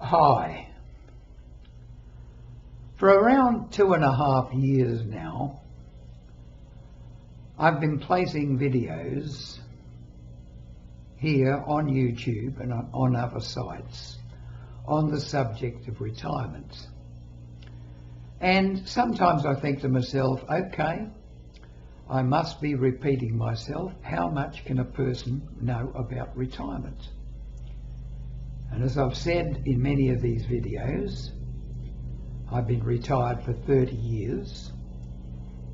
Hi. For around 2.5 years now, I've been placing videos here on YouTube and on other sites on the subject of retirement. And sometimes I think to myself, okay, I must be repeating myself. How much can a person know about retirement? And as I've said in many of these videos, I've been retired for 30 years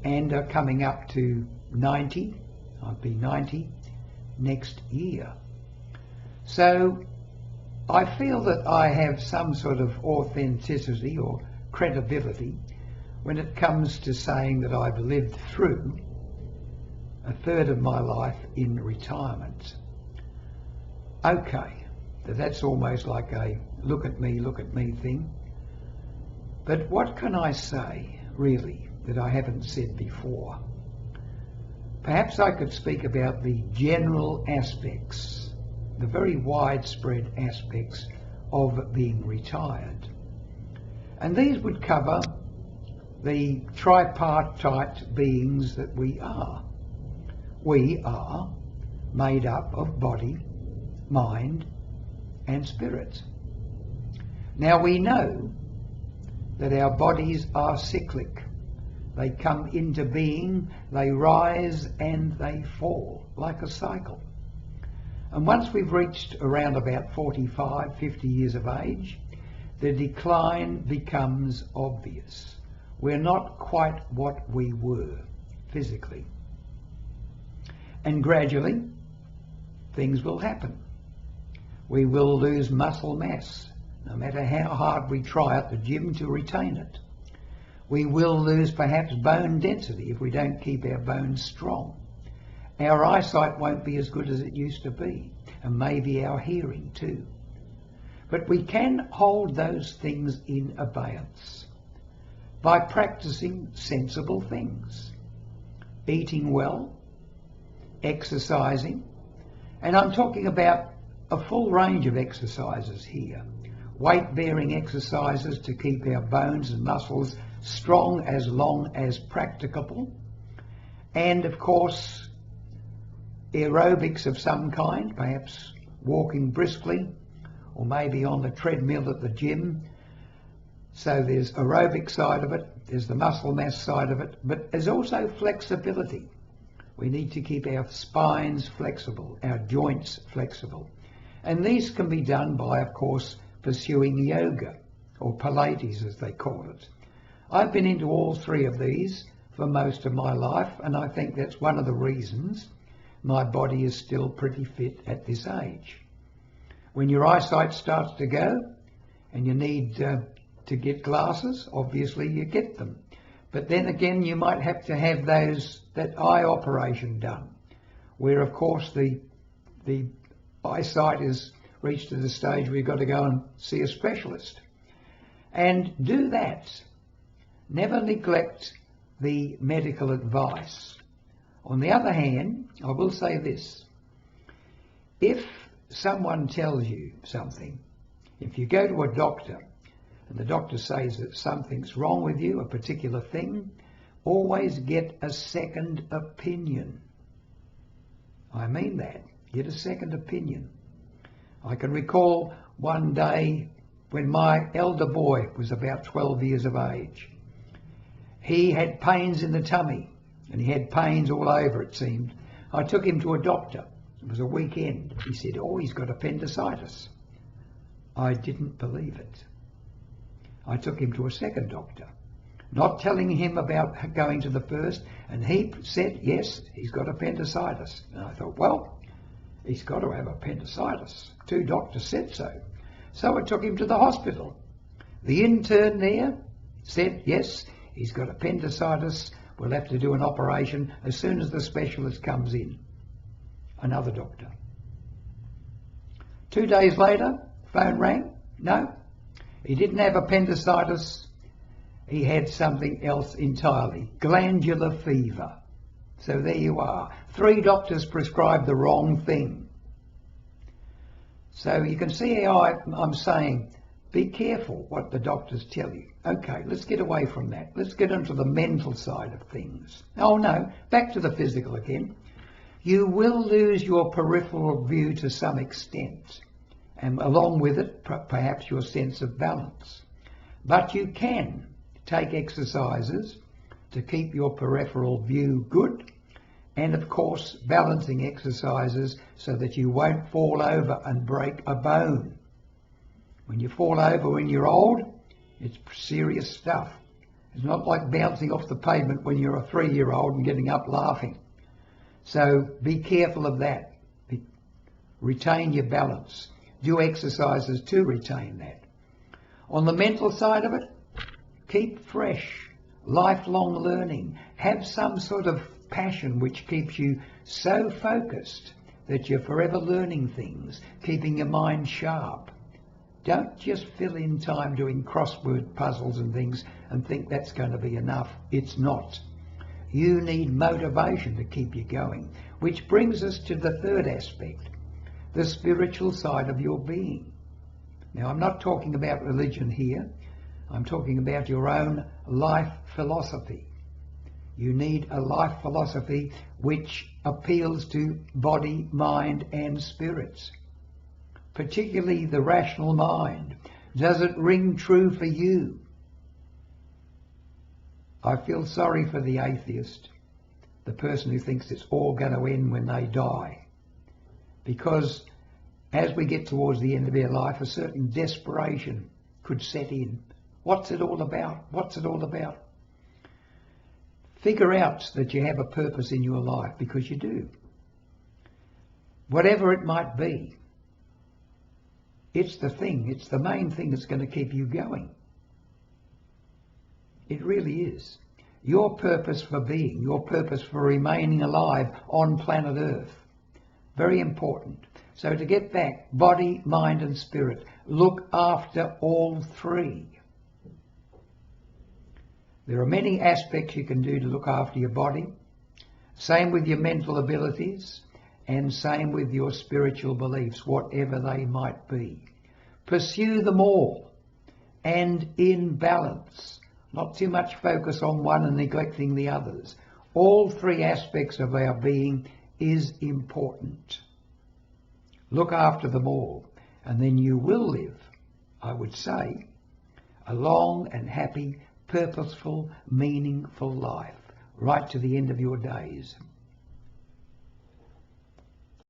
and are coming up to 90. I'll be 90 next year. So I feel that I have some sort of authenticity or credibility when it comes to saying that I've lived through a third of my life in retirement. Okay, that's almost like a look at me thing. But what can I say, really, that I haven't said before? Perhaps I could speak about the general aspects, the very widespread aspects of being retired. And these would cover the tripartite beings that we are. We are made up of body, mind, and spirit. Now we know that our bodies are cyclic. They come into being, they rise and they fall like a cycle. And once we've reached around about 45, 50 years of age, the decline becomes obvious. We're not quite what we were physically. And gradually, things will happen. We will lose muscle mass, no matter how hard we try at the gym to retain it. We will lose perhaps bone density if we don't keep our bones strong. Our eyesight won't be as good as it used to be, and maybe our hearing too. But we can hold those things in abeyance by practicing sensible things, eating well, exercising, and I'm talking about a full range of exercises here. Weight-bearing exercises to keep our bones and muscles strong as long as practicable. And of course, aerobics of some kind, perhaps walking briskly, or maybe on the treadmill at the gym. So there's aerobic side of it, there's the muscle mass side of it, but there's also flexibility. We need to keep our spines flexible, our joints flexible. And these can be done by, of course, pursuing yoga, or Pilates as they call it. I've been into all three of these for most of my life, and I think that's one of the reasons my body is still pretty fit at this age. When your eyesight starts to go and you need to get glasses, obviously you get them. But then again, you might have to have that eye operation done, where of course the eyesight is reached to the stage where you've got to go and see a specialist. And do that. Never neglect the medical advice. On the other hand, I will say this. If someone tells you something, if you go to a doctor and the doctor says that something's wrong with you, a particular thing, always get a second opinion. I mean that. Get a second opinion. I can recall one day when my elder boy was about 12 years of age. He had pains in the tummy and he had pains all over, it seemed. I took him to a doctor. It was a weekend. He said, oh, he's got appendicitis. I didn't believe it. I took him to a second doctor, not telling him about going to the first, and he said, yes, he's got appendicitis. And I thought, well, he's got to have appendicitis. 2 doctors said so. So I took him to the hospital. The intern there said, yes, he's got appendicitis. We'll have to do an operation as soon as the specialist comes in. Another doctor. 2 days later, phone rang. No, he didn't have appendicitis. He had something else entirely. Glandular fever. So there you are. 3 doctors prescribed the wrong thing. So you can see how I'm saying Be careful what the doctors tell you. Okay, let's get away from that. Let's get into the mental side of things. Oh no, back to the physical again. You will lose your peripheral view to some extent, and along with it, perhaps your sense of balance. But you can take exercises to keep your peripheral view good, and of course balancing exercises so that you won't fall over and break a bone. When you fall over when you're old, it's serious stuff. It's not like bouncing off the pavement when you're a 3-year-old and getting up laughing. So be careful of that. Retain your balance. Do exercises to retain that. On the mental side of it, keep fresh, lifelong learning. Have some sort of passion which keeps you so focused that you're forever learning things, keeping your mind sharp. Don't just fill in time doing crossword puzzles and things and think that's going to be enough. It's not. You need motivation to keep you going, which brings us to the third aspect, the spiritual side of your being. Now, I'm not talking about religion here. I'm talking about your own life philosophy. You need a life philosophy which appeals to body, mind, and spirits, particularly the rational mind. Does it ring true for you? I feel sorry for the atheist, the person who thinks it's all going to end when they die, because as we get towards the end of their life, a certain desperation could set in. What's it all about? What's it all about? Figure out that you have a purpose in your life, because you do. Whatever it might be, it's the main thing that's going to keep you going. It really is. Your purpose for being, your purpose for remaining alive on planet Earth. Very important. So to get back, body, mind and spirit, look after all three. There are many aspects you can do to look after your body. Same with your mental abilities, and same with your spiritual beliefs, whatever they might be. Pursue them all, and in balance. Not too much focus on one and neglecting the others. All three aspects of our being is important. Look after them all, and then you will live, I would say, a long and happy, purposeful, meaningful life, right to the end of your days.